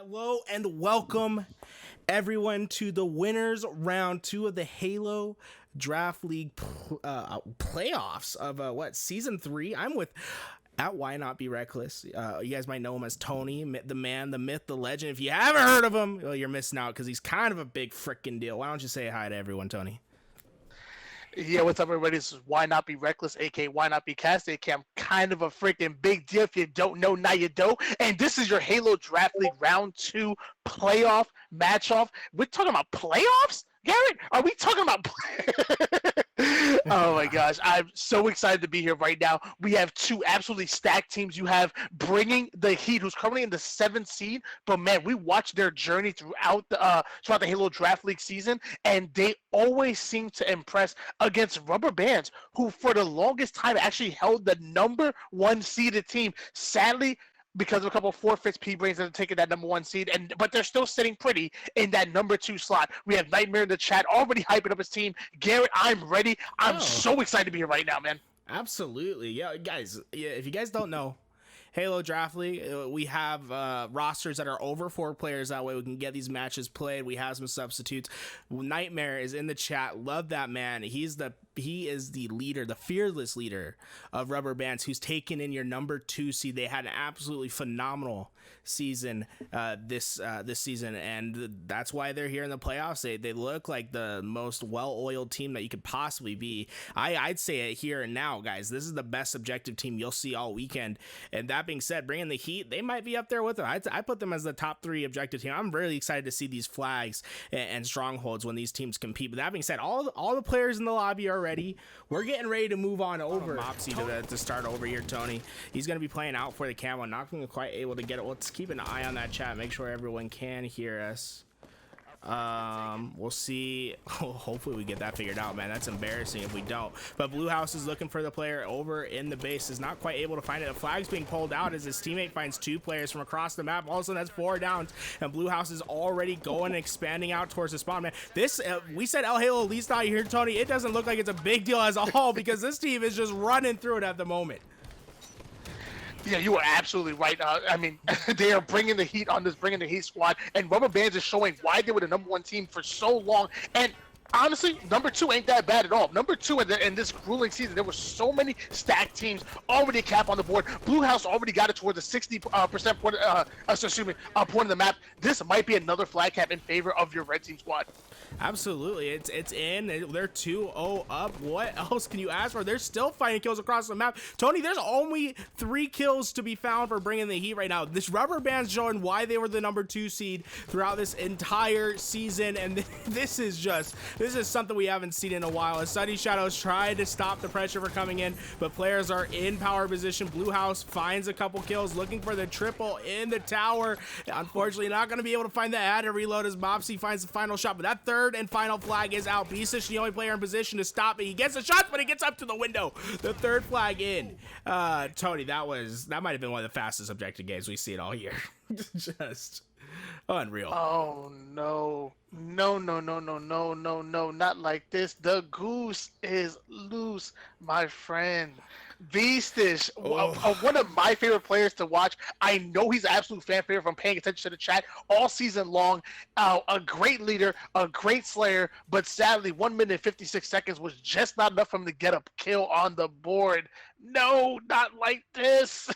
Hello and welcome everyone to the winners round 2 of the Halo Draft League playoffs of season 3. I'm with at Why Not Be Reckless. You guys might know him as Tony, the man, the myth, the legend. If you haven't heard of him, well, you're missing out because he's kind of a big freaking deal. Why don't you say hi to everyone, Tony? Yeah, what's up, everybody? This is Why Not Be Reckless, aka Why Not Be Cast, aka I'm kind of a freaking big deal. If you don't know, now you don't. And this is your Halo Draft League Round 2 playoff match-off. We're talking about playoffs? Garrett, are we talking about Oh my gosh, I'm so excited to be here right now. We have two absolutely stacked teams. You have Bringin the Heat, who's currently in the 7th seed, but man, we watched their journey throughout the Halo Draft League season, and they always seem to impress against Rubber Bands, who for the longest time actually held the #1 seeded team. Sadly, because of a couple of forfeits, P-Brains have taken that #1 seed, but they're still sitting pretty in that #2 slot. We have Nightmare in the chat already hyping up his team. Garrett, I'm ready. I'm so excited to be here right now, man. Absolutely. Yeah, guys, if you guys don't know, Halo Draft League, we have rosters that are over 4 players. That way we can get these matches played. We have some substitutes. Nightmare is in the chat. Love that man. He is the leader, the fearless leader of Rubber Bands, who's taken in your #2 seed. They had an absolutely phenomenal season this season, and that's why they're here in the playoffs. They look like the most well-oiled team that you could possibly be. I'd say it here and now, guys. This is the best objective team you'll see all weekend. And that being said, bringing the Heat, they might be up there with them. I put them as the top 3 objective team. I'm really excited to see these flags and strongholds when these teams compete. But that being said, all the players in the lobby are ready. We're getting ready to move on over Mopsy to start over here, Tony. He's going to be playing out for the camo, not going to quite able to get it. Let's keep an eye on that chat, make sure everyone can hear us. We'll see. Hopefully we get that figured out, man. That's embarrassing if we don't. But Blue House is looking for the player over in the base, is not quite able to find it. The flag's being pulled out as his teammate finds 2 players from across the map. All of a sudden that's 4 downs, and Blue House is already going and expanding out towards the spawn, man. This we said El Halo at least out here, Tony. It doesn't look like it's a big deal as a whole because this team is just running through it at the moment. Yeah, you are absolutely right. I mean, they are bringing the heat on this Bringin the Heat squad, and Rubber Bands is showing why they were the #1 team for so long. And honestly, #2 ain't that bad at all. #2 in this grueling season, there were so many stacked teams already cap on the board. Blue House already got it towards the 60% point of the map. This might be another flag cap in favor of your red team squad. Absolutely, it's in. They're 2-0 up. What else can you ask for? They're still finding kills across the map. Tony, there's only 3 kills to be found for Bringing the Heat right now. This Rubber Band's showing why they were the #2 seed throughout this entire season, and this is something we haven't seen in a while. As Sunny Shadows tried to stop the pressure for coming in, but players are in power position. Blue House finds a couple kills, looking for the triple in the tower. Unfortunately, not going to be able to find the ad to reload as Mopsy finds the final shot, but that third and final flag is out. Beastish, the only player in position to stop it. He gets the shots, but he gets up to the window. The 3rd flag in. Tony, that might have been one of the fastest objective games we see it all year. Just unreal. Oh no. No, not like this. The goose is loose, my friend. Beastish, one of my favorite players to watch. I know he's an absolute fan favorite from paying attention to the chat all season long. A great leader, a great slayer, but sadly 1 minute and 56 seconds was just not enough for him to get a kill on the board. No, not like this.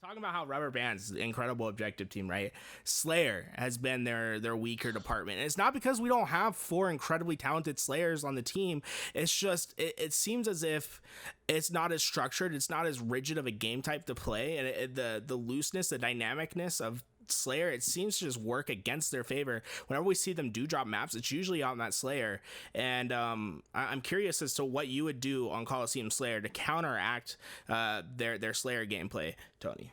Talking about how Rubber Band's the incredible objective team, right? Slayer has been their weaker department. And it's not because we don't have 4 incredibly talented Slayers on the team. It's just it seems as if it's not as structured, it's not as rigid of a game type to play, and the looseness, the dynamicness of Slayer, it seems to just work against their favor. Whenever we see them do drop maps, it's usually on that Slayer. And I'm curious as to what you would do on Coliseum Slayer to counteract their Slayer gameplay, Tony.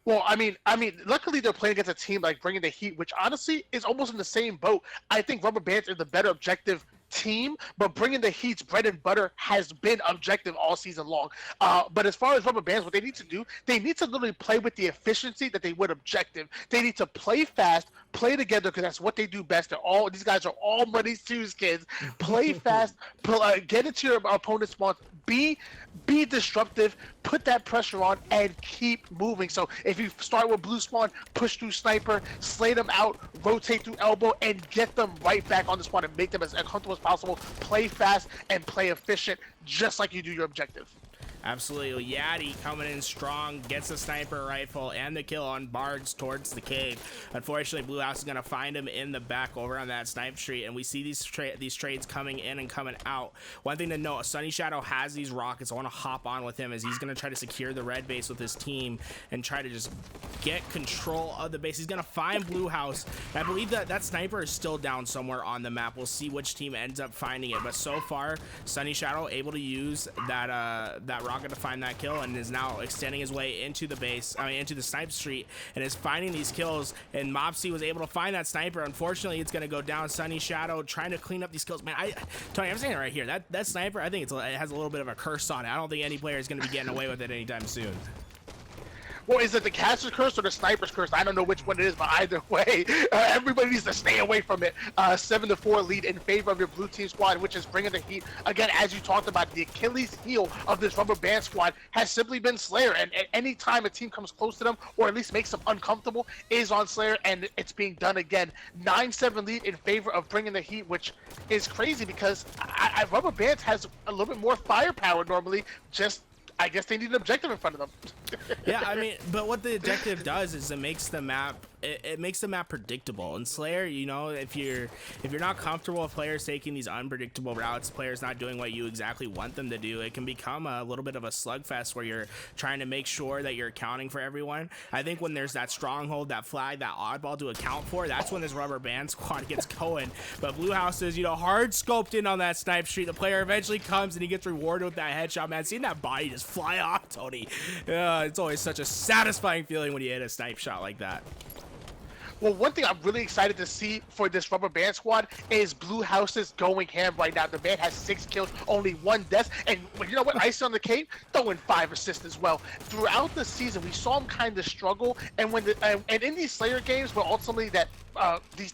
Well, I mean, luckily they're playing against a team like Bringing the Heat, which honestly is almost in the same boat. I think Rubber Bands is the better objective team, but Bringing the Heat's bread and butter has been objective all season long. But as far as Rubber Bands, what they need to do, they need to literally play with the efficiency that they would objective. They need to play fast, play together, because that's what they do best. These guys are all money twos, kids. Play fast, get into your opponent's spawns, be disruptive, put that pressure on and keep moving. So if you start with blue spawn, push through sniper, slay them out, rotate through elbow, and get them right back on the spawn and make them as uncomfortable as possible. Play fast and play efficient, just like you do your objective. Absolutely. Yadi coming in strong, gets the sniper rifle and the kill on Bards towards the cave. Unfortunately, Blue House is going to find him in the back over on that snipe street, and we see these trades coming in and coming out. One thing to note, Sunny Shadow has these rockets. I want to hop on with him as he's going to try to secure the red base with his team and try to just get control of the base. He's going to find Blue House. I believe that sniper is still down somewhere on the map. We'll see which team ends up finding it, but so far, Sunny Shadow able to use that rocket to find that kill and is now extending his way into the base, into the snipe street, and is finding these kills. And Mopsy was able to find that sniper. Unfortunately, it's going to go down. Sunny Shadow trying to clean up these kills. Man, Tony, I'm saying it right here. That sniper, I think it has a little bit of a curse on it. I don't think any player is going to be getting away with it anytime soon. Well, is it the caster's curse or the sniper's curse? I don't know which one it is, but either way, everybody needs to stay away from it. 7-4 lead in favor of your blue team squad, which is bringing the heat. Again, as you talked about, the Achilles heel of this rubber band squad has simply been Slayer. And any time a team comes close to them, or at least makes them uncomfortable, is on Slayer, and it's being done again. 9-7 lead in favor of bringing the heat, which is crazy because rubber bands has a little bit more firepower normally. I guess they need an objective in front of them. Yeah, I mean, but what the objective does is it makes the map predictable. And Slayer, you know, if you're not comfortable with players taking these unpredictable routes, players not doing what you exactly want them to do, it can become a little bit of a slugfest where you're trying to make sure that you're accounting for everyone. I think when there's that stronghold, that flag, that oddball to account for, that's when this rubber band squad gets going. But Blue House is, you know, hard scoped in on that snipe street. The player eventually comes and he gets rewarded with that headshot. Man, seeing that body just fly off, Tony, it's always such a satisfying feeling when you hit a snipe shot like that. Well, one thing I'm really excited to see for this rubber band squad is Blue House's going ham right now. The man has 6 kills, only 1 death, and you know what? Ice on the cape, throwing 5 assists as well. Throughout the season, we saw him kind of struggle, and and in these Slayer games, where ultimately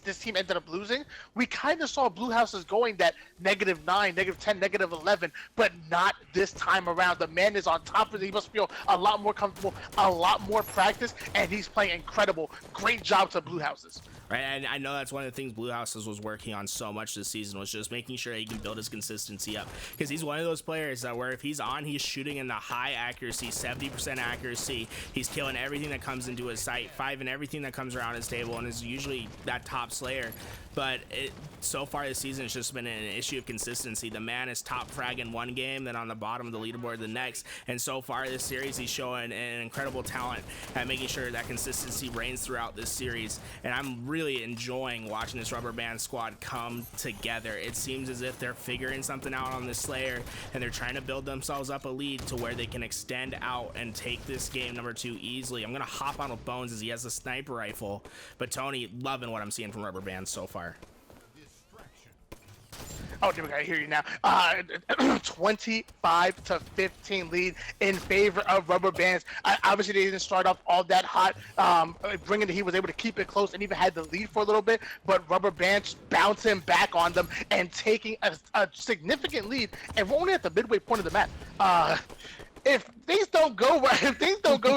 this team ended up losing, we kind of saw Blue House's going that -9, -10, -11, but not this time around. The man is on top of it. He must feel a lot more comfortable, a lot more practice, and he's playing incredible. Great job to Blue Houses. Right, and I know that's one of the things Blue Houses was working on so much this season, was just making sure he can build his consistency up, because he's one of those players that where if he's on, he's shooting in the high accuracy, 70% accuracy. He's killing everything that comes into his sight, 5 and everything that comes around his table, and is usually that top Slayer. But so far this season, it's just been an issue of consistency. The man is top frag in one game, then on the bottom of the leaderboard the next. And so far this series, he's showing an incredible talent at making sure that consistency reigns throughout this series. And I'm really enjoying watching this rubber band squad come together. It seems as if they're figuring something out on this Slayer, and they're trying to build themselves up a lead to where they can extend out and take this game number 2 easily. I'm gonna hop on with Bones as he has a sniper rifle, but Tony, loving what I'm seeing from rubber band so far. Oh, I hear you now. 25-15 lead in favor of rubber bands. Obviously, they didn't start off all that hot. Bringing the Heat was able to keep it close and even had the lead for a little bit, but rubber bands bouncing back on them and taking a significant lead. And we're only at the midway point of the map. If things don't go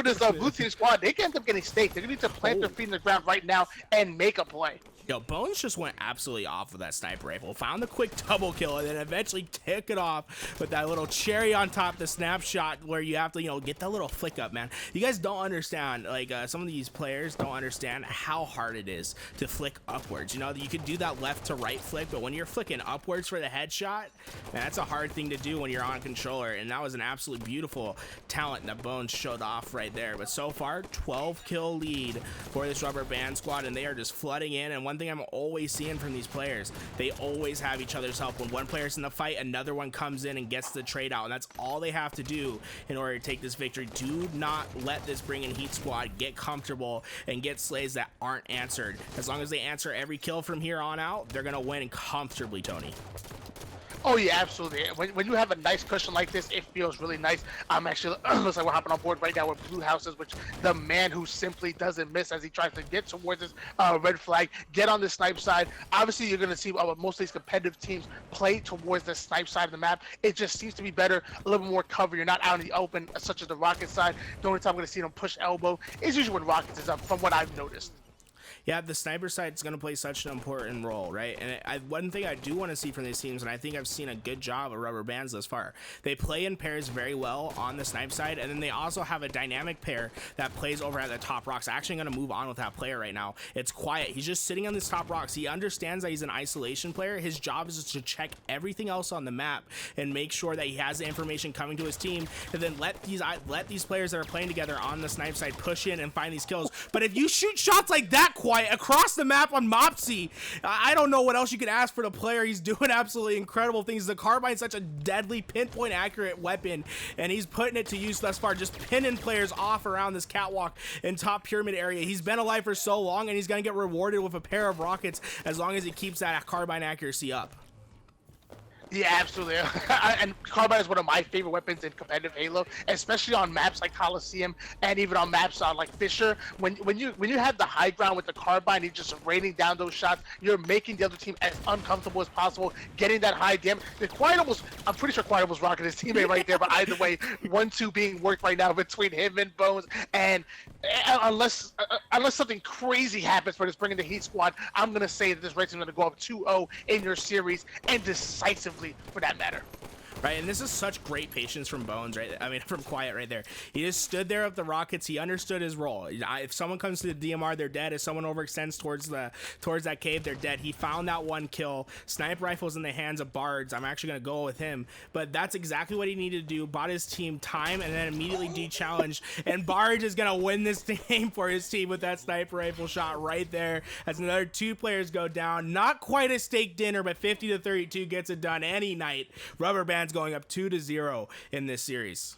this blue team squad, they can end up getting staked. They're gonna need to plant their feet in the ground right now and make a play. Yo, Bones just went absolutely off with that sniper rifle. Found the quick double kill and then eventually took it off with that little cherry on top, the snapshot where you have to, you know, get that little flick up, man. You guys don't understand, like, some of these players don't understand how hard it is to flick upwards. You know, you could do that left to right flick, but when you're flicking upwards for the headshot, man, that's a hard thing to do when you're on controller. And that was an absolutely beautiful talent that Bones showed off right there. But so far, 12 kill lead for this rubber band squad, and they are just flooding in. And one thing I'm always seeing from these players, they always have each other's help. When one player's in the fight, another one comes in and gets the trade out, and that's all they have to do in order to take this victory. Do not let this Bringin Heat squad get comfortable and get slays that aren't answered. As long as they answer every kill from here on out, they're gonna win comfortably, Tony. Oh yeah, absolutely. When you have a nice cushion like this, it feels really nice. I'm actually looks like we're hopping on board right now with Blue Houses, which the man who simply doesn't miss as he tries to get towards this red flag, get on the snipe side. Obviously, you're gonna see most of these competitive teams play towards the snipe side of the map. It just seems to be better, a little bit more cover. You're not out in the open, such as the Rocket side. The only time I'm gonna see them push elbow is usually when Rockets is up, from what I've noticed. Yeah, the sniper side is going to play such an important role, right? And one thing I do want to see from these teams, and I think I've seen a good job of Rubber Bands thus far, they play in pairs very well on the snipe side, and then they also have a dynamic pair that plays over at the top rocks. Actually, I'm going to move on with that player right now. It's quiet. He's just sitting on this top rocks. He understands that he's an isolation player. His job is to check everything else on the map and make sure that he has the information coming to his team, and then let these players that are playing together on the snipe side push in and find these kills. But if you shoot shots like that quiet across the map on Mopsy, I don't know what else you can ask for the player. He's doing absolutely incredible things. The carbine's such a deadly pinpoint accurate weapon, and he's putting it to use thus far, just pinning players off around this catwalk and top pyramid area. He's been alive for so long, and he's gonna get rewarded with a pair of rockets as long as he keeps that carbine accuracy up. Yeah, absolutely. And carbine is one of my favorite weapons in competitive Halo, especially on maps like Coliseum and even on maps like Fisher. When you have the high ground with the carbine, you're just raining down those shots. You're making the other team as uncomfortable as possible, getting that high damage. I'm pretty sure Quiet almost rocking his teammate right there. But either way, 1-2 being worked right now between him and Bones. And unless something crazy happens for this Bringin the Heat squad, I'm gonna say that this race is gonna go up 2-0 in your series, and decisively for that matter. Right, and this is such great patience from Bones, right? I mean, from Quiet right there. He just stood there with the rockets. He understood his role. If someone comes to the DMR, they're dead. If someone overextends towards that cave, they're dead. He found that one kill. Snipe rifles in the hands of Bards. I'm actually going to go with him. But that's exactly what he needed to do. Bought his team time and then immediately de-challenged. And Bards is going to win this game for his team with that sniper rifle shot right there. As another 2 players go down. Not quite a steak dinner, but 50-32 gets it done any night. Rubber Band's going up 2-0 in this series.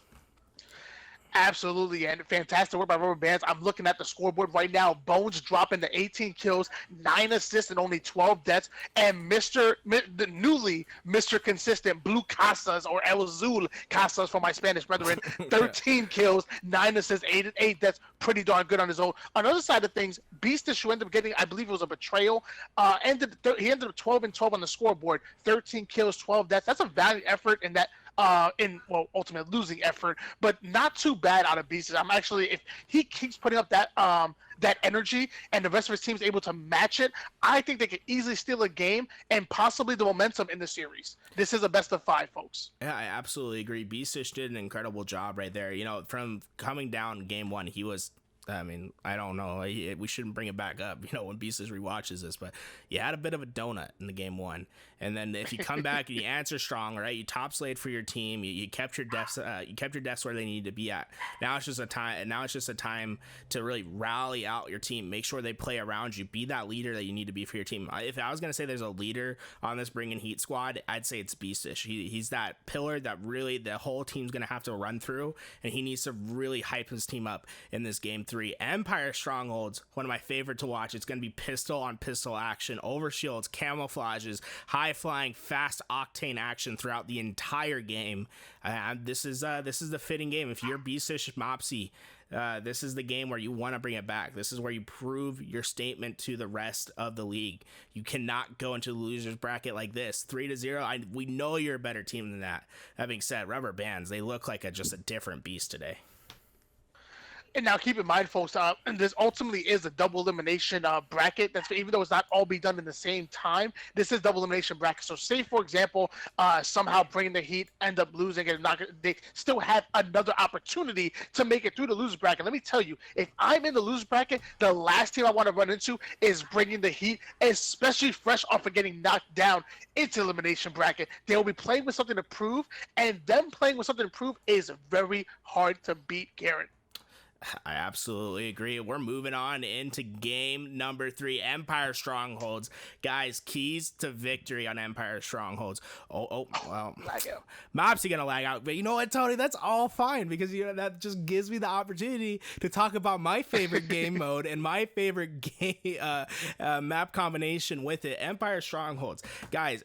Absolutely, and fantastic work by Rubber Bands. I'm looking at the scoreboard right now. Bones dropping to 18 kills, 9 assists, and only 12 deaths. And the newly Mr. Consistent Blue Casas, or El Azul Casas for my Spanish brethren, 13 kills, 9 assists, 8 deaths. Pretty darn good on his own. On the other side of things, Beastish, who ended up getting, I believe it was a betrayal, he ended up 12-12 on the scoreboard, 13 kills, 12 deaths. That's a valiant effort in that. Ultimate losing effort, but not too bad out of Beasties. I'm actually, if he keeps putting up that energy and the rest of his team is able to match it, I think they could easily steal a game and possibly the momentum in the series. This is a best of 5, folks. Yeah, I absolutely agree. Beastish did an incredible job right there. You know, from coming down game 1, he was, I mean, I don't know. We shouldn't bring it back up, you know, when Beastis rewatches this, but you had a bit of a donut in the game 1. And then if you come back and you answer strong, right? You top slayed for your team. You kept your deaths. You kept your deaths where they need to be at. Now it's just a time. Now it's just a time to really rally out your team. Make sure they play around you. Be that leader that you need to be for your team. If I was gonna say there's a leader on this Bringin Heat squad, I'd say it's Beastish. He's that pillar that really the whole team's gonna have to run through, and he needs to really hype his team up in this game 3. Empire Strongholds, one of my favorite to watch. It's gonna be pistol on pistol action, over shields, camouflages, high flying, fast octane action throughout the entire game. This is the fitting game. If you're Beastish Mopsy, this is the game where you want to bring it back. This is where you prove your statement to the rest of the league. You cannot go into the losers bracket like this. 3-0. We know you're a better team than that. That being said, Rubber Bands, they look like just a different beast today. And now keep in mind, folks, this ultimately is a double elimination bracket. That's even though it's not all be done in the same time, this is double elimination bracket. So say, for example, somehow Bringin the Heat end up losing and they still have another opportunity to make it through the loser bracket. Let me tell you, if I'm in the loser bracket, the last team I want to run into is Bringin the Heat, especially fresh off of getting knocked down into elimination bracket. They'll be playing with something to prove, and them playing with something to prove is very hard to beat, Garrett. I absolutely agree. We're moving on into game number 3, Empire Strongholds. Guys, keys to victory on Empire Strongholds. Well, Mopsy gonna lag out, but you know what, Tony? That's all fine because that just gives me the opportunity to talk about my favorite game mode and my favorite game map combination with it, Empire Strongholds. Guys,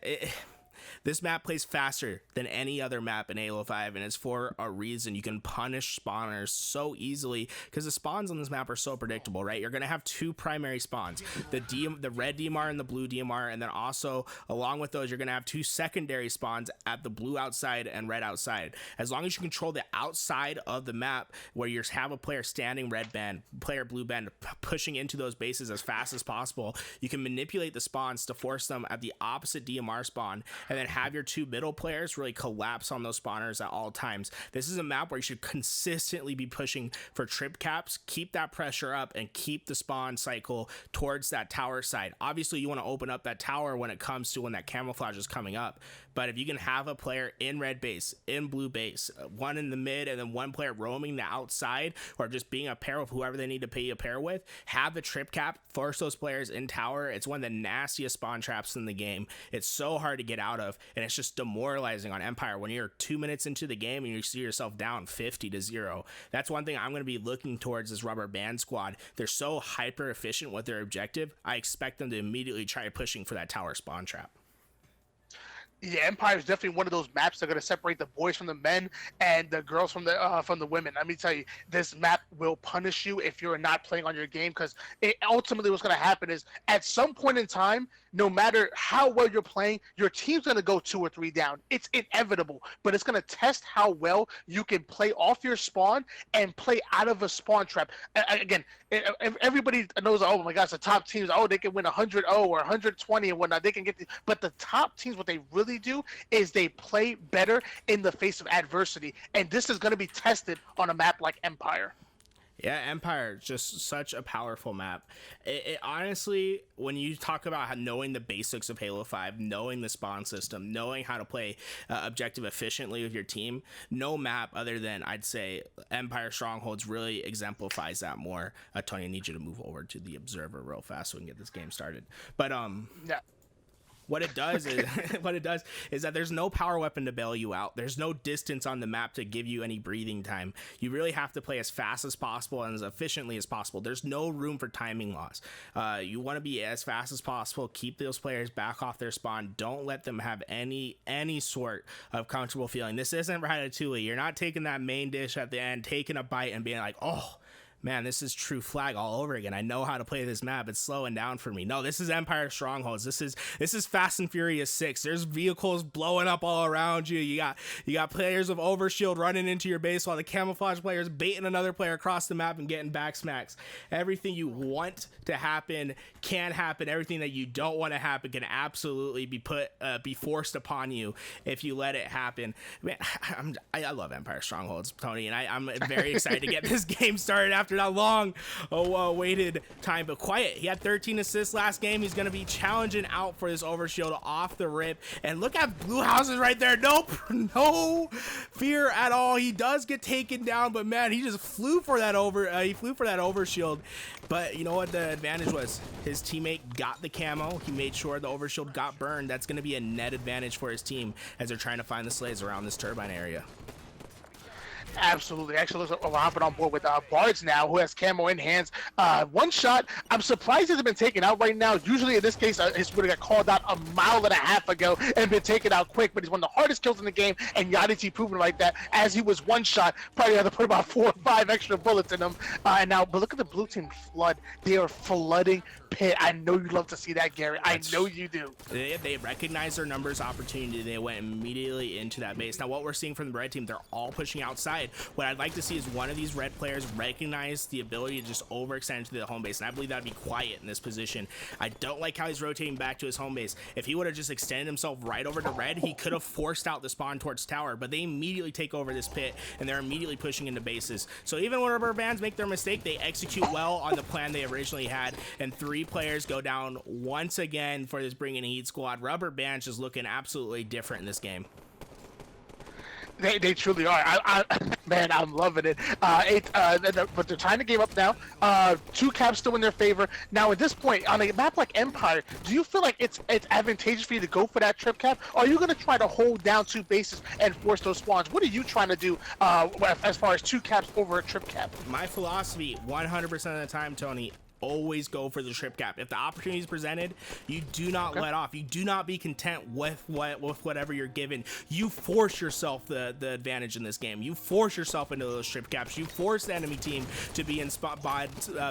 This map plays faster than any other map in Halo 5, and it's for a reason. You can punish spawners so easily because the spawns on this map are so predictable, right? You're going to have two primary spawns, the red DMR and the blue DMR, and then also along with those, you're going to have two secondary spawns at the blue outside and red outside. As long as you control the outside of the map where you have a player standing red band, player blue band, pushing into those bases as fast as possible, you can manipulate the spawns to force them at the opposite DMR spawn, and then have your two middle players really collapse on those spawners at all times. This is a map where you should consistently be pushing for trip caps, keep that pressure up, and keep the spawn cycle towards that tower side. Obviously, you want to open up that tower when it comes to when that camouflage is coming up, but if you can have a player in red base, in blue base, one in the mid, and then one player roaming the outside, or just being a pair with whoever they need to be a pair with, have the trip cap, force those players in tower. It's one of the nastiest spawn traps in the game. It's so hard to get out of, and it's just demoralizing on Empire when you're 2 minutes into the game and you see yourself down 50-0. That's one thing I'm going to be looking towards this rubber band squad. They're so hyper efficient with their objective. I expect them to immediately try pushing for that tower spawn trap. Yeah, Empire is definitely one of those maps that are going to separate the boys from the men and the girls from the women. Let me tell you, this map will punish you if you're not playing on your game, because ultimately what's going to happen is at some point in time, no matter how well you're playing, your team's going to go 2 or 3 down. It's inevitable, but it's going to test how well you can play off your spawn and play out of a spawn trap. Again, everybody knows, oh my gosh, the top teams, oh, they can win 100-0 or 120 and whatnot. They can get but the top teams, what they really do is they play better in the face of adversity, and this is going to be tested on a map like Empire. Yeah, Empire, just such a powerful map. It honestly, when you talk about knowing the basics of Halo 5, knowing the spawn system, knowing how to play objective efficiently with your team, no map other than, I'd say, Empire Strongholds really exemplifies that more. Tony, I need you to move over to the Observer real fast so we can get this game started. But yeah. What it does is that there's no power weapon to bail you out. There's no distance on the map to give you any breathing time. You really have to play as fast as possible and as efficiently as possible. There's no room for timing loss. You want to be as fast as possible. Keep those players back off their spawn. Don't let them have any sort of comfortable feeling. This isn't Ratatouille. You're not taking that main dish at the end, taking a bite and being like, oh, man, this is True Flag all over again. I know how to play this map. It's slowing down for me. No, this is Empire Strongholds. This is Fast and Furious 6. There's vehicles blowing up all around you. You got players of Overshield running into your base while the camouflage players baiting another player across the map and getting back smacks. Everything you want to happen can happen. Everything that you don't want to happen can absolutely be forced upon you if you let it happen. Man, I love Empire Strongholds, Tony, and I'm very excited to get this game started after that long waited time. But quiet, he had 13 assists last game. He's going to be challenging out for this Overshield off the rip. And look at Blue Houses right there. Nope, no fear at all. He does get taken down, but man, he just flew for that Overshield. But you know what the advantage was? His teammate got the camo. He made sure the Overshield got burned. That's going to be a net advantage for his team as they're trying to find the slaves around this turbine area. Absolutely. Actually, looks like we're hopping on board with Bards now, who has camo in hands. One shot. I'm surprised he hasn't been taken out right now. Usually, in this case, he would have got called out a mile and a half ago and been taken out quick. But he's one of the hardest kills in the game, and Yadichi proven like that. As he was one shot, probably had to put about 4 or 5 extra bullets in him. And now, but look at the blue team flood. They are flooding pit. I know you love to see that, Gary. I know you do. They recognize their numbers opportunity. They went immediately into that base. Now, what we're seeing from the red team, they're all pushing outside. What I'd like to see is one of these red players recognize the ability to just overextend to the home base, and I believe that'd be quiet in this position. I don't like how he's rotating back to his home base. If he would have just extended himself right over to red, he could have forced out the spawn towards tower, but they immediately take over this pit, and they're immediately pushing into bases. So even when rubber bands make their mistake, they execute well on the plan they originally had, and 3 players go down once again for this Bringin Heat squad. Rubber bands just looking absolutely different in this game. They truly are. Man, I'm loving it. But they're tying the game up now. 2 caps still in their favor. Now, at this point, on a map like Empire, do you feel like it's advantageous for you to go for that trip cap? Or are you going to try to hold down 2 bases and force those spawns? What are you trying to do as far as 2 caps over a trip cap? My philosophy, 100% of the time, Tony, always go for the trip cap. If the opportunity is presented, you do not let off. You do not be content with whatever you're given. You force yourself the advantage in this game. You force yourself into those trip caps. You force the enemy team to be in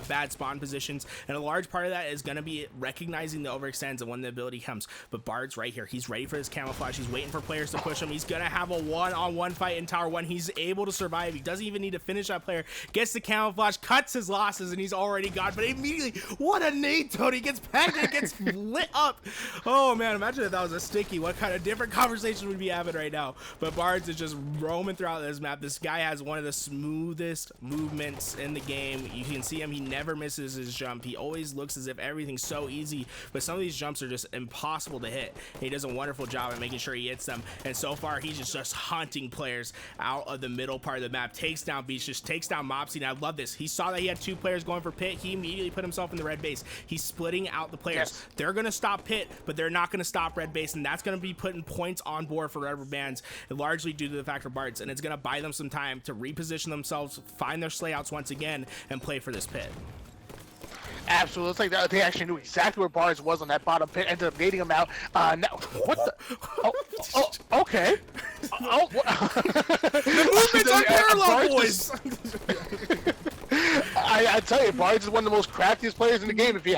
bad spawn positions, and a large part of that is going to be recognizing the overextends and when the ability comes. But Bard's right here. He's ready for his camouflage. He's waiting for players to push him. He's going to have a one-on-one fight in Tower 1. He's able to survive. He doesn't even need to finish that player. Gets the camouflage, cuts his losses, and he's already gone. But immediately, what a nade, Tony. Gets pegged and gets lit up. Oh, man, imagine if that was a sticky. What kind of different conversation we'd be having right now. But Bards is just roaming throughout this map. This guy has one of the smoothest movements in the game. You can see him. He never misses his jump. He always looks as if everything's so easy, but some of these jumps are just impossible to hit. He does a wonderful job at making sure he hits them, and so far he's just hunting players out of the middle part of the map. Takes down Beach, just takes down Mopsy, and I love this. He saw that he had two players going for Pit. He immediately put himself in the red base. He's splitting out the players. Yes. They're going to stop Pit, but they're not going to stop red base, and that's going to be putting points on board for rubber bands, largely due to the factor Bards, and it's going to buy them some time to reposition themselves, find their slayouts once again, and play for this Pit. Absolutely. It's like that. They actually knew exactly where Barnes was on that bottom pit, ended up nading him out. Now, what the? Okay. The movements are parallel, boys. I tell you, Barnes is one of the most craftiest players in the game. If you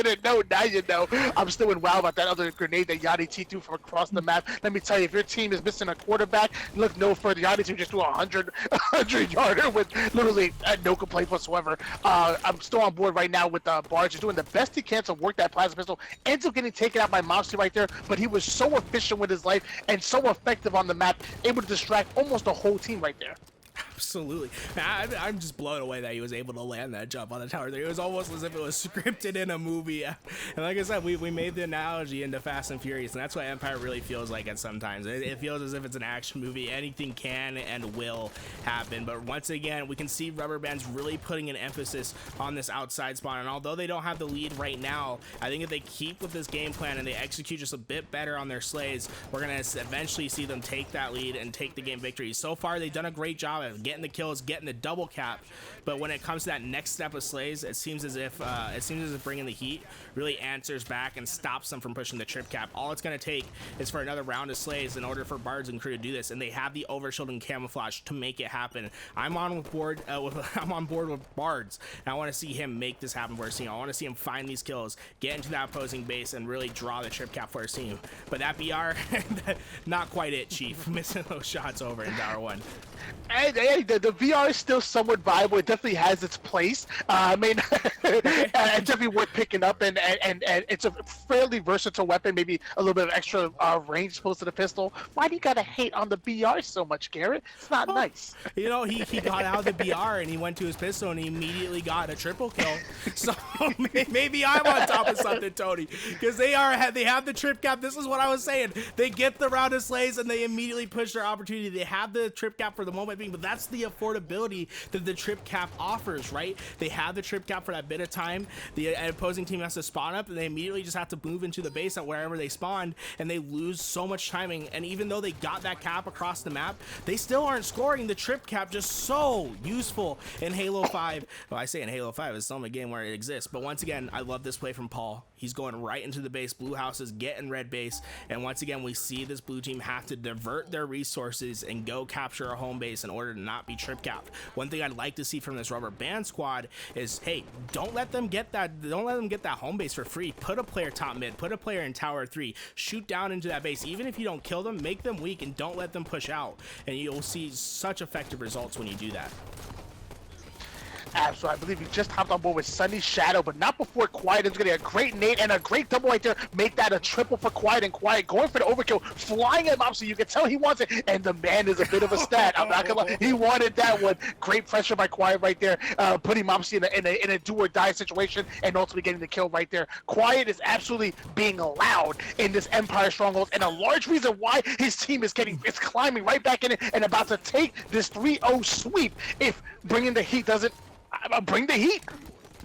didn't know, now you know. I'm still in wow about that other grenade that Yachty T threw from across the map. Let me tell you, if your team is missing a quarterback, look no further. Yachty T just threw a 100-yarder with literally no complaint whatsoever. I'm still on board right now with Barnes. He's doing the best he can to work that plasma pistol. Ends up getting taken out by Mopsy right there, but he was so efficient with his life and so effective on the map, able to distract almost the whole team right there. Absolutely. I'm just blown away that he was able to land that jump on the tower there. It was almost as if it was scripted in a movie. And like I said, we made the analogy into Fast and Furious, and that's what Empire really feels like at sometimes. It feels as if it's an action movie. Anything can and will happen. But once again, we can see Rubber Band's really putting an emphasis on this outside spawn. And although they don't have the lead right now, I think if they keep with this game plan and they execute just a bit better on their slays, we're going to eventually see them take that lead and take the game victory. So far, they've done a great job at getting the kills, getting the double cap, but when it comes to that next step of slays, it seems as if Bringin the Heat really answers back and stops them from pushing the trip cap. All it's going to take is for another round of slays in order for Bards and crew to do this, and they have the overshield and camouflage to make it happen. I'm on board with Bards, and I want to see him make this happen for his team. I want to see him find these kills, get into that opposing base, and really draw the trip cap for his team. But that BR, not quite it, Chief. Missing those shots over in Tower 1. Hey, the VR is still somewhat viable. It definitely has its place. I mean, it's definitely worth picking up, and it's a fairly versatile weapon. Maybe a little bit of extra range opposed to the pistol. Why do you gotta hate on the BR so much, Garrett? It's not nice. You know, he got out of the BR and he went to his pistol and he immediately got a triple kill. So maybe I'm on top of something, Tony, because they have the trip cap. This is what I was saying. They get the round of slays and they immediately push their opportunity. They have the trip cap for the moment being, but that's the affordability that the trip cap offers, right? They have the trip cap for that bit of time. The opposing team has to spawn up and they immediately just have to move into the base at wherever they spawned, and they lose so much timing. And even though they got that cap across the map, they still aren't scoring. The trip cap just so useful in Halo 5. Well, I say in Halo 5, it's still a game where it exists, but once again, I love this play from Paul. He's going right into the base. Blue House is getting red base, and once again, we see this blue team have to divert their resources and go capture a home base in order to not be trip capped. One thing I'd like to see from this rubber band squad is, hey, don't let them get that home base for free. Put a player top mid, put a player in tower 3, shoot down into that base. Even if you don't kill them, make them weak and don't let them push out, and you'll see such effective results when you do that. So I believe he just hopped on board with Sunny Shadow, but not before Quiet is going to get a great nade and a great double right there. Make that a triple for Quiet, and Quiet going for the overkill, flying him up, so you can tell he wants it, and the man is a bit of a stat. I'm not going to lie. He wanted that one. Great pressure by Quiet right there, putting Mopsy in a do-or-die situation and ultimately getting the kill right there. Quiet is absolutely being allowed in this Empire Stronghold, and a large reason why his team is climbing right back in it and about to take this 3-0 sweep if Bringin the Heat doesn't bring the heat.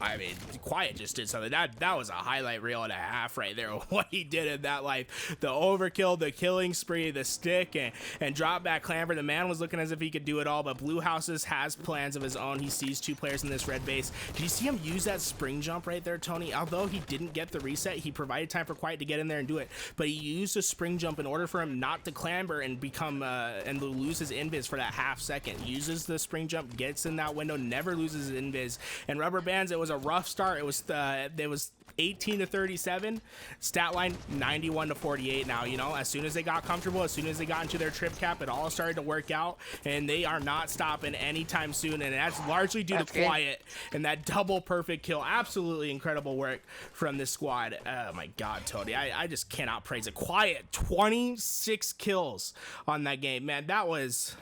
I mean, Quiet just did something. That was a highlight reel and a half right there. What he did in that life, the overkill, the killing spree, the stick, and drop back clamber. The man was looking as if he could do it all, but Blue Houses has plans of his own. He sees two players in this red base. Did you see him use that spring jump right there, Tony? Although he didn't get the reset, he provided time for Quiet to get in there and do it, but he used a spring jump in order for him not to clamber and become and lose his invis for that half second. Uses the spring jump, gets in that window, never loses his invis. And Rubber Bands, it was a rough start. It was 18 to 37, stat line 91 to 48. Now, you know, as soon as they got comfortable, as soon as they got into their trip cap, it all started to work out, and they are not stopping anytime soon. And that's largely due to Quiet and that double perfect kill. Absolutely incredible work from this squad. Oh my God, Tony, I just cannot praise it. Quiet, 26 kills on that game, man. That was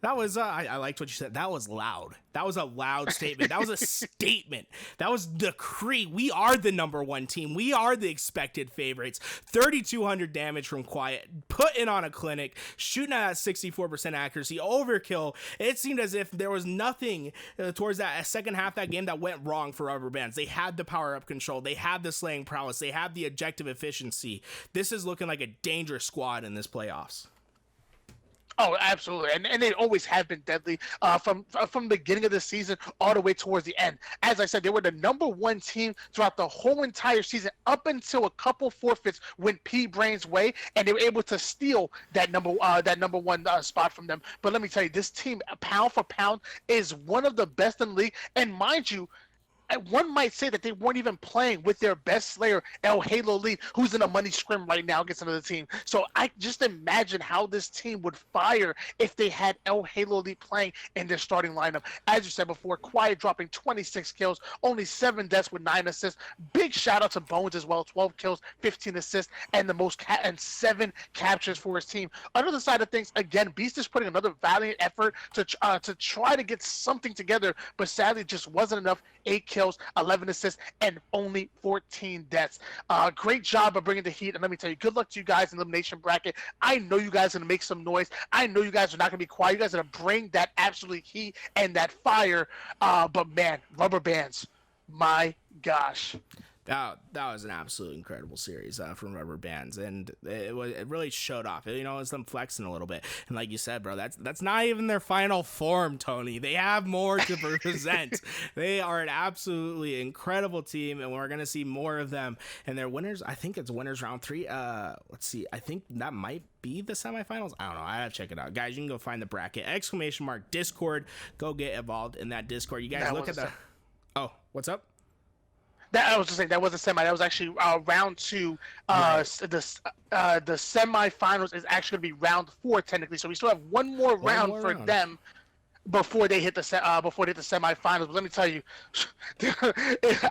I liked what you said. That was loud. That was a loud statement. That was a statement. That was decree. We are the #1 team. We are the expected favorites. 3,200 damage from Quiet, putting on a clinic, shooting at 64% accuracy, overkill. It seemed as if there was nothing towards that second half of that game that went wrong for Rubber Bands. They had the power-up control. They had the slaying prowess. They had the objective efficiency. This is looking like a dangerous squad in this playoffs. Oh, absolutely, and they always have been deadly from the beginning of the season all the way towards the end. As I said, they were the #1 team throughout the whole entire season, up until a couple forfeits went P-Brain's way, and they were able to steal that #1 spot from them. But let me tell you, this team, pound for pound, is one of the best in the league. And mind you, one might say that they weren't even playing with their best slayer, El Halo Lee, who's in a money scrim right now against another team. So I just imagine how this team would fire if they had El Halo Lee playing in their starting lineup. As you said before, Quiet dropping 26 kills, only 7 deaths with 9 assists. Big shout out to Bones as well, 12 kills, 15 assists, and 7 captures for his team. On the other side of things, again, Beast is putting another valiant effort to try to get something together, but sadly just wasn't enough. 8 kills, 11 assists, and only 14 deaths. Great job of bringing the heat, and let me tell you, good luck to you guys in the elimination bracket. I know you guys are going to make some noise. I know you guys are not going to be quiet. You guys are going to bring that absolute heat and that fire. But man, Rubber Bands, my gosh. That was an absolutely incredible series from Rubber Bands, and it really showed off. You know, it's them flexing a little bit, and like you said, bro, that's not even their final form, Tony. They have more to present. They are an absolutely incredible team, and we're gonna see more of them. And they're winners. I think it's winners round 3. Let's see. I think that might be the semifinals. I don't know. I have to check it out, guys. You can go find the bracket !! Discord. Go get involved in that Discord. You guys look at the. Oh, what's up? I was just saying that wasn't semi. That was actually round 2. Right. The semifinals is actually going to be round 4 technically. So we still have one more round for them before they hit the semifinals. But let me tell you,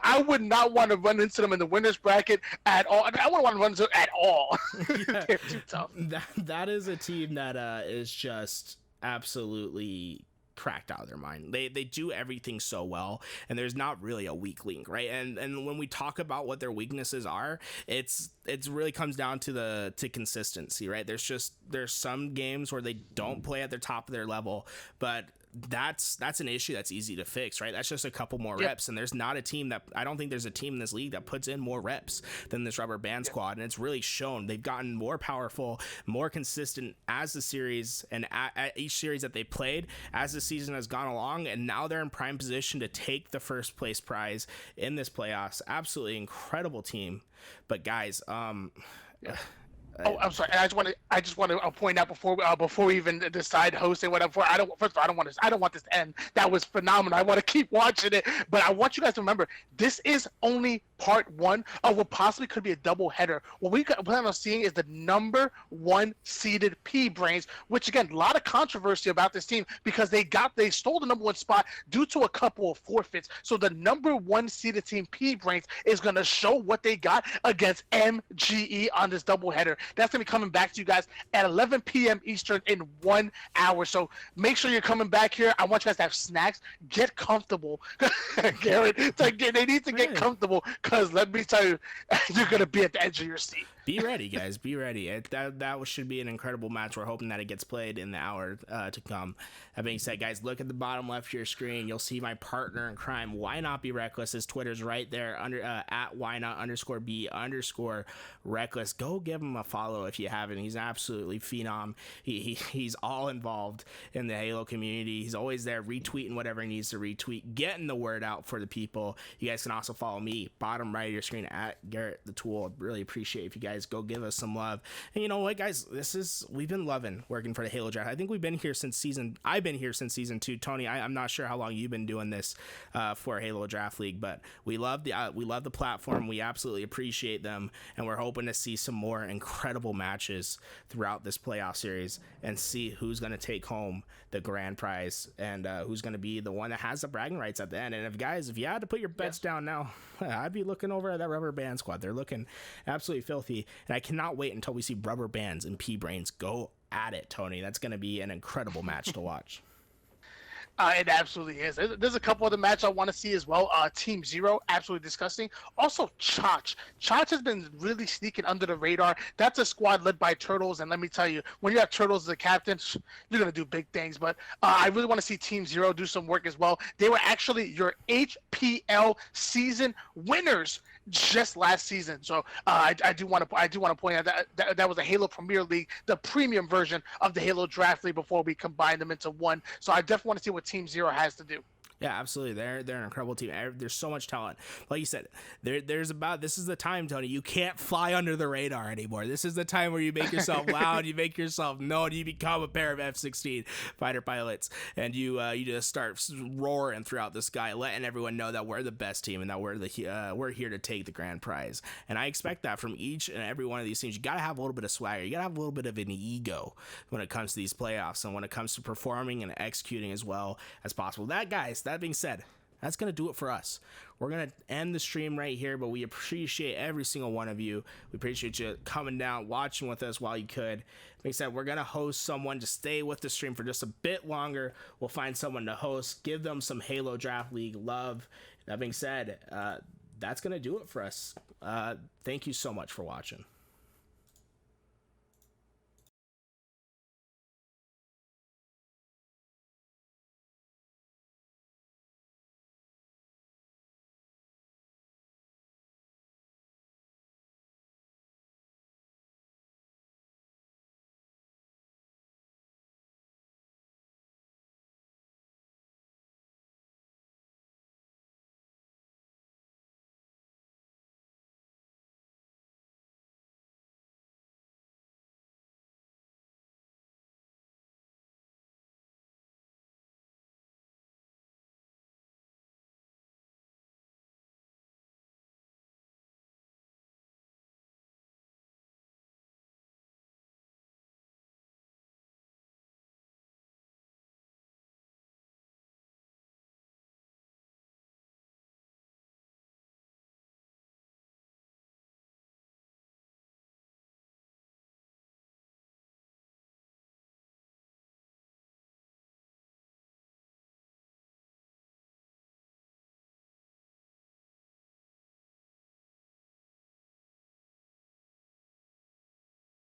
I would not want to run into them in the winners bracket at all. I mean, I wouldn't want to run into them at all. Yeah. They're too tough. That is a team that is just absolutely cracked out of their mind. They do everything so well, and there's not really a weak link, right? And when we talk about what their weaknesses are, it really comes down to consistency, right? There's some games where they don't play at the top of their level, but that's an issue that's easy to fix, right? That's just a couple more reps, and there's not a team that I don't think there's a team in this league that puts in more reps than this Rubber Band squad, and it's really shown. They've gotten more powerful, more consistent as the series and at each series that they played as the season has gone along, and now they're in prime position to take the first place prize in this playoffs. Absolutely incredible team. But guys, Oh, I'm sorry. I just want to point out before we even decide hosting whatever. I don't want this to end. That was phenomenal. I want to keep watching it, but I want you guys to remember this is only part 1 of what possibly could be a double header. What we plan on seeing is the #1 seeded P-Brains, which again, a lot of controversy about this team because they stole the #1 spot due to a couple of forfeits. So the #1 seeded team P-Brains is going to show what they got against MGE on this double header. That's going to be coming back to you guys at 11 p.m. Eastern in 1 hour. So make sure you're coming back here. I want you guys to have snacks. Get comfortable. Garrett, they need to get comfortable because let me tell you, you're going to be at the edge of your seat. Be ready, guys. Be ready. That should be an incredible match. We're hoping that it gets played in the hour to come. That being said, guys, look at the bottom left of your screen. You'll see my partner in crime. Why Not Be Reckless? His Twitter's right there under at why not _be_ reckless. Go give him a follow if you haven't. He's absolutely phenom. He's all involved in the Halo community. He's always there retweeting whatever he needs to retweet, getting the word out for the people. You guys can also follow me, bottom right of your screen, at Garrett the Tool. Really appreciate if you guys go give us some love. And you know what, guys, we've been loving working for the Halo Draft. I think I've been here since season 2. Tony, I'm not sure how long you've been doing this for Halo Draft League, but we love the platform. We absolutely appreciate them, and we're hoping to see some more incredible matches throughout this playoff series and see who's going to take home the grand prize and who's going to be the one that has the bragging rights at the end. And if you had to put your bets down now, I'd be looking over at that Rubber Band squad. They're looking absolutely filthy, and I cannot wait until we see Rubber Bands and P-Brains go at it, Tony. That's going to be an incredible match to watch. It absolutely is. There's a couple other matches I want to see as well. Team Zero, absolutely disgusting. Also, Chach. Chach has been really sneaking under the radar. That's a squad led by Turtles, and let me tell you, when you have Turtles as a captain, you're going to do big things. But I really want to see Team Zero do some work as well. They were actually your HPL season winners just last season. So I do want to point out that was a Halo Premier League, the premium version of the Halo Draft League before we combined them into one. So I definitely want to see what Team Zero has to do. Yeah, absolutely. They're an incredible team. There's so much talent. Like you said, this is the time, Tony. You can't fly under the radar anymore. This is the time where you make yourself loud, you make yourself known, you become a pair of F-16 fighter pilots, and you just start roaring throughout the sky, letting everyone know that we're the best team and that we're here to take the grand prize. And I expect that from each and every one of these teams. You got to have a little bit of swagger. You got to have a little bit of an ego when it comes to these playoffs and when it comes to performing and executing as well as possible. That being said, that's going to do it for us. We're going to end the stream right here, but we appreciate every single one of you. We appreciate you coming down, watching with us while you could. Like I said, we're going to host someone to stay with the stream for just a bit longer. We'll find someone to host, give them some Halo Draft League love. That being said, that's going to do it for us. Thank you so much for watching.